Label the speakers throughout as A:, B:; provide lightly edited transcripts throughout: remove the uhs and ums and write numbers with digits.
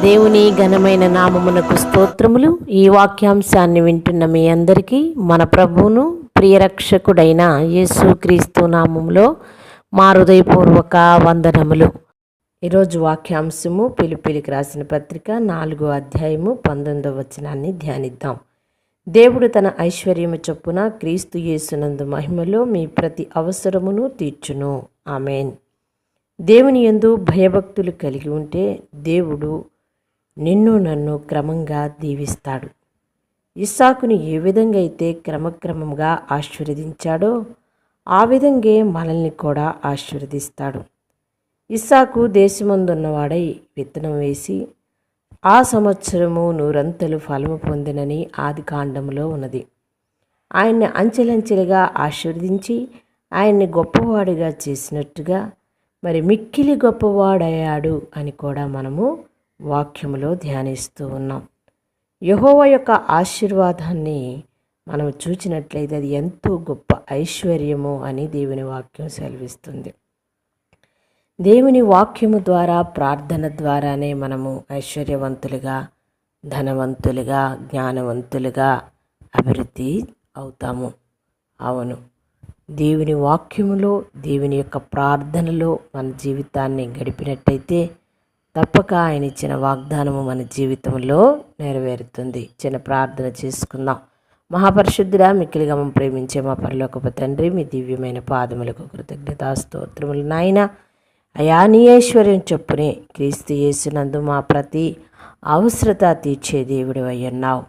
A: దేవుని ఘనమైన నామమునకు స్తోత్రములు. ఈ వాక్యాంశాన్ని వింటున్న మీ అందరికీ మన ప్రభువును ప్రియరక్షకుడైన యేసుక్రీస్తు నామములో మా హృదయపూర్వక వందనములు. ఈరోజు వాక్యాంశము పిలిపిలికి రాసిన పత్రిక 4వ అధ్యాయము 19వ వచనాన్ని ధ్యానిద్దాం. దేవుడు తన ఐశ్వర్యము చొప్పున క్రీస్తు యేసునందు మహిమలో మీ ప్రతి అవసరమును తీర్చును. ఆమేన్. దేవుని యందు భయభక్తులు కలిగి ఉంటే దేవుడు నిన్ను నన్ను క్రమంగా దీవిస్తాడు. ఇస్సాకుని ఏ విధంగా అయితే క్రమక్రమంగా ఆశీర్వదించాడో ఆ విధంగా మనల్ని కూడా ఆశీర్వదిస్తాడు. ఇస్సాకు దేశమందున్నవాడై విత్తనం వేసి ఆ సంవత్సరము 100 ఫలము పొందినని ఆదికాండములో ఉన్నది. ఆయన్ని అంచెలంచెలుగా ఆశీర్వదించి ఆయన్ని గొప్పవాడిగా చేసినట్టుగా మరి మిక్కిలి గొప్పవాడయ్యాడు అని కూడా మనము వాక్యములో ధ్యానిస్తూ ఉన్నాం. యెహోవా యొక్క ఆశీర్వాదాన్ని మనం చూచినట్లయితే అది ఎంతో గొప్ప ఐశ్వర్యము అని దేవుని వాక్యం సెలవిస్తుంది. దేవుని వాక్యము ద్వారా ప్రార్థన ద్వారానే మనము ఐశ్వర్యవంతులుగా, ధనవంతులుగా, జ్ఞానవంతులుగా అభివృద్ధి అవుతాము. అవును, దేవుని వాక్యములో, దేవుని యొక్క ప్రార్థనలో మన జీవితాన్ని గడిపినట్టయితే తప్పక ఆయన ఇచ్చిన వాగ్దానము మన జీవితంలో నెరవేరుతుంది. చిన్న ప్రార్థన చేసుకుందాం. మహాపరిశుద్ధుడా, మిక్కిలిగా మమ్మల్ని ప్రేమించే మా పరలోకపు తండ్రి, మీ దివ్యమైన పాదములకు కృతజ్ఞతాస్తోత్రములు. నాయన అయా, నీ ఐశ్వర్యం చొప్పునే క్రీస్తు యేసునందు మా ప్రతి అవసరత తీర్చే దేవుడు అయ్యన్నావు.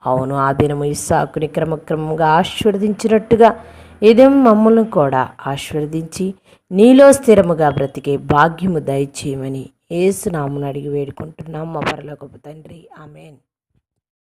A: అవును, ఆ దినము ఇస్సాకుని క్రమక్రమంగా ఆశీర్వదించినట్టుగా ఇదేం మమ్మల్ని కూడా ఆశీర్వదించి నీలో స్థిరముగా బ్రతికే భాగ్యము దయచేయమని యేసు నామమున అడిగి వేడుకుంటున్నాం మా పరలోకపు తండ్రి. ఆమేన్.